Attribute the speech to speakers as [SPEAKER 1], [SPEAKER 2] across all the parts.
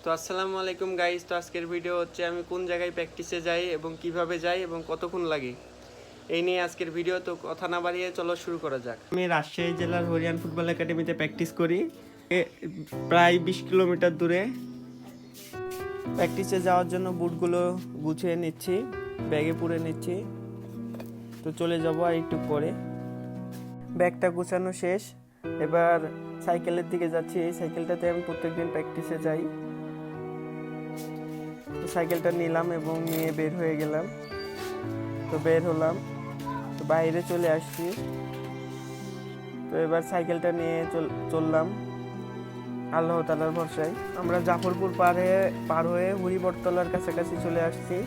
[SPEAKER 1] তো আসসালামু আলাইকুম গাইস। তো আজকের ভিডিও হচ্ছে আমি কোন জায়গায় প্র্যাকটিসে যাই এবং কিভাবে যাই এবং কতক্ষণ লাগে এই নিয়ে আজকের ভিডিও। তো কথা না বাড়িয়ে চলো শুরু করা যাক। আমি রাজশাহী জেলার হরিয়ান ফুটবল একাডেমিতে প্র্যাকটিস করি, প্রায় 20 কিলোমিটার দূরে। প্র্যাকটিসে যাওয়ার জন্য বুটগুলো গুছিয়ে নিচ্ছি, ব্যাগে পুরে নিচ্ছি। তো চলে যাবো আর একটু পরে। ব্যাগটা গুছানো শেষ, এবার সাইকেলের দিকে যাচ্ছি। এই সাইকেলটাতে আমি প্রত্যেকদিন প্র্যাকটিসে যাই। তো সাইকেলটা নিলাম এবং নিয়ে বের হয়ে গেলাম। তো বের হলাম, তো বাইরে চলে আসছি। তো এবার সাইকেলটা নিয়ে চললাম আল্লাহ তাআলার ভরসায়। আমরা জাফরপুর পার হয়ে হরিবরতলার কাছাকাছি চলে আসছি।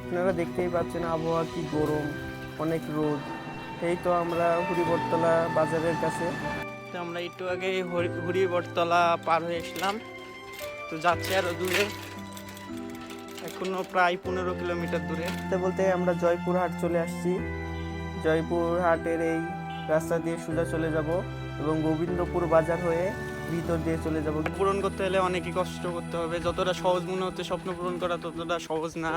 [SPEAKER 1] আপনারা দেখতেই পাচ্ছেন আবহাওয়া কি গরম, অনেক রোদ। এই তো আমরা হরিবরতলা বাজারের কাছে। তো আমরা একটু আগে হরিবরতলা পার হয়ে আসলাম। তো যাচ্ছি আরো দূরে, এখনো প্রায় 15 কিলোমিটার দূরে। বলতে আমরা জয়পুরহাট চলে আসছি। জয়পুরহাটের এই রাস্তা দিয়ে সোজা চলে যাব এবং গোবিন্দপুর বাজার হয়ে ভিতর দিয়ে চলে যাব। পূরণ করতে হলে অনেকই কষ্ট করতে হবে। যতটা সহজ মনে হচ্ছে স্বপ্ন পূরণ করা, ততটা সহজ না।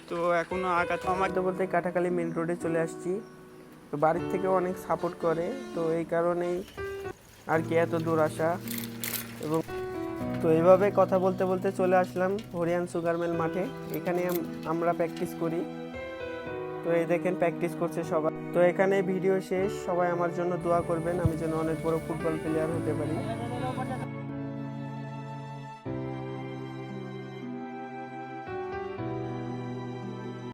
[SPEAKER 1] তো এখনো আগাতে আমাকে বলতে কাটাখালী মেন রোডে চলে আসছি। তো বাড়ির থেকে অনেক সাপোর্ট করে, তো এই কারণেই আর কি এত দূর আসা। এবং তো এইভাবে কথা বলতে বলতে চলে আসলাম হরিয়ান সুগার মিল মাঠে। এখানে আমরা প্র্যাকটিস করি। তো এই দেখেন প্র্যাকটিস করছে সবাই। তো এখানে ভিডিও শেষ। সবাই আমার জন্য দোয়া করবেন, আমি যেন অনেক বড় ফুটবল প্লেয়ার হতে পারি।